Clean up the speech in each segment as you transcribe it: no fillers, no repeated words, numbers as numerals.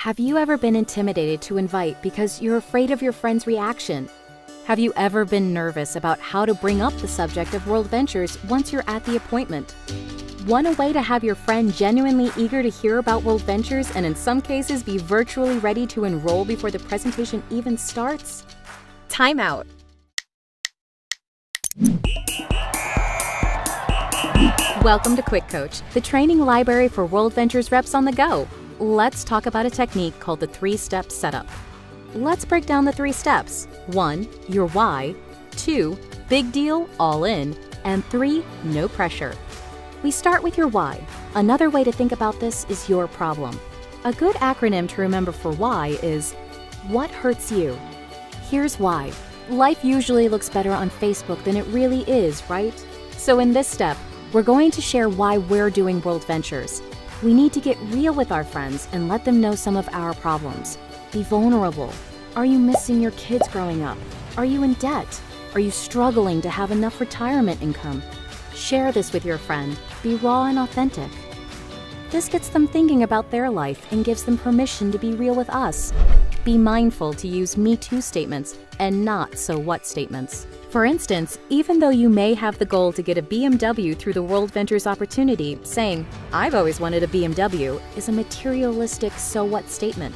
Have you ever been intimidated to invite because you're afraid of your friend's reaction? Have you ever been nervous about how to bring up the subject of World Ventures once you're at the appointment? Want a way to have your friend genuinely eager to hear about World Ventures and in some cases be virtually ready to enroll before the presentation even starts? Time out. Welcome to QuickCoach, the training library for World Ventures reps on the go. Let's talk about a technique called the 3-step setup. Let's break down the 3 steps. 1, your why. 2, big deal, all in. And 3, no pressure. We start with your why. Another way to think about this is your problem. A good acronym to remember for why is, what hurts you? Here's why. Life usually looks better on Facebook than it really is, right? So in this step, we're going to share why we're doing World Ventures. We need to get real with our friends and let them know some of our problems. Be vulnerable. Are you missing your kids growing up? Are you in debt? Are you struggling to have enough retirement income? Share this with your friend. Be raw and authentic. This gets them thinking about their life and gives them permission to be real with us. Be mindful to use Me Too statements and not so what statements. For instance, even though you may have the goal to get a BMW through the World Ventures opportunity, saying, "I've always wanted a BMW," is a materialistic so what statement.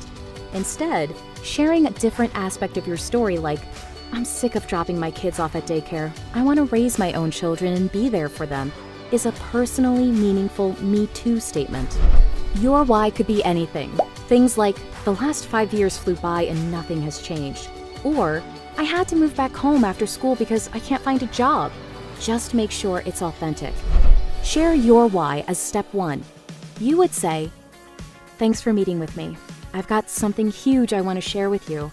Instead, sharing a different aspect of your story like, "I'm sick of dropping my kids off at daycare. I want to raise my own children and be there for them," is a personally meaningful Me Too statement. Your why could be anything. Things like, "The last 5 years flew by and nothing has changed." Or, "I had to move back home after school because I can't find a job." Just make sure it's authentic. Share your why as step 1. You would say, "Thanks for meeting with me. I've got something huge I want to share with you.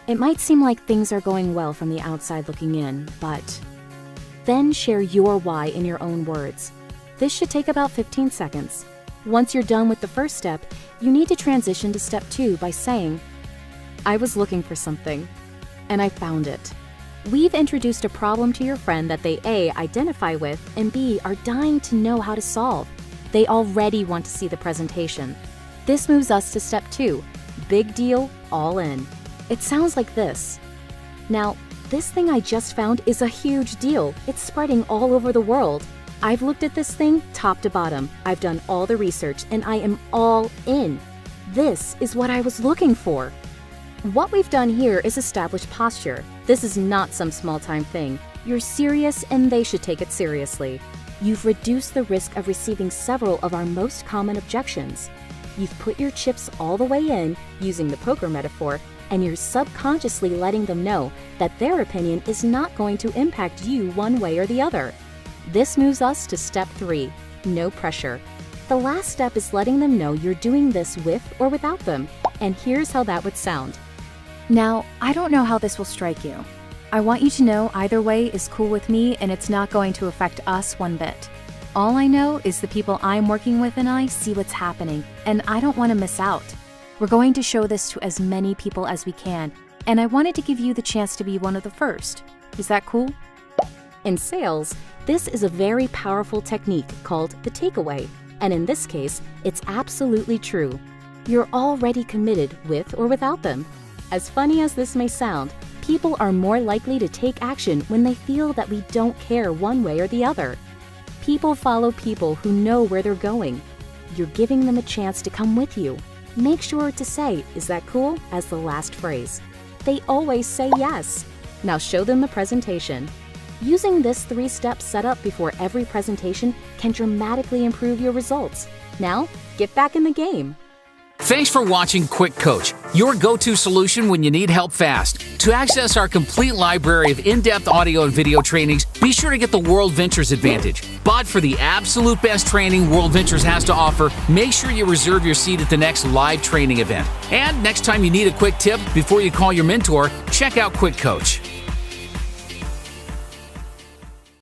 It might seem like things are going well from the outside looking in, but..." Then share your why in your own words. This should take about 15 seconds. Once you're done with the first step, you need to transition to step 2 by saying, "I was looking for something, and I found it." We've introduced a problem to your friend that they A, identify with, and B, are dying to know how to solve. They already want to see the presentation. This moves us to step 2, big deal, all in. It sounds like this. "Now, this thing I just found is a huge deal. It's spreading all over the world. I've looked at this thing top to bottom. I've done all the research, and I am all in. This is what I was looking for." What we've done here is establish posture. This is not some small-time thing. You're serious and they should take it seriously. You've reduced the risk of receiving several of our most common objections. You've put your chips all the way in, using the poker metaphor, and you're subconsciously letting them know that their opinion is not going to impact you one way or the other. This moves us to step 3, no pressure. The last step is letting them know you're doing this with or without them, and here's how that would sound. "Now, I don't know how this will strike you. I want you to know either way is cool with me and it's not going to affect us one bit. All I know is the people I'm working with and I see what's happening, and I don't want to miss out. We're going to show this to as many people as we can, and I wanted to give you the chance to be one of the first. Is that cool?" In sales, this is a very powerful technique called the takeaway, and in this case, it's absolutely true. You're already committed with or without them. As funny as this may sound, people are more likely to take action when they feel that we don't care one way or the other. People follow people who know where they're going. You're giving them a chance to come with you. Make sure to say, "Is that cool?" as the last phrase. They always say yes. Now show them the presentation. Using this 3-step setup before every presentation can dramatically improve your results. Now, get back in the game. Thanks for watching QuickCoach, your go-to solution when you need help fast. To access our complete library of in-depth audio and video trainings, be sure to get the World Ventures Advantage. But for the absolute best training World Ventures has to offer, make sure you reserve your seat at the next live training event. And next time you need a quick tip before you call your mentor, check out QuickCoach.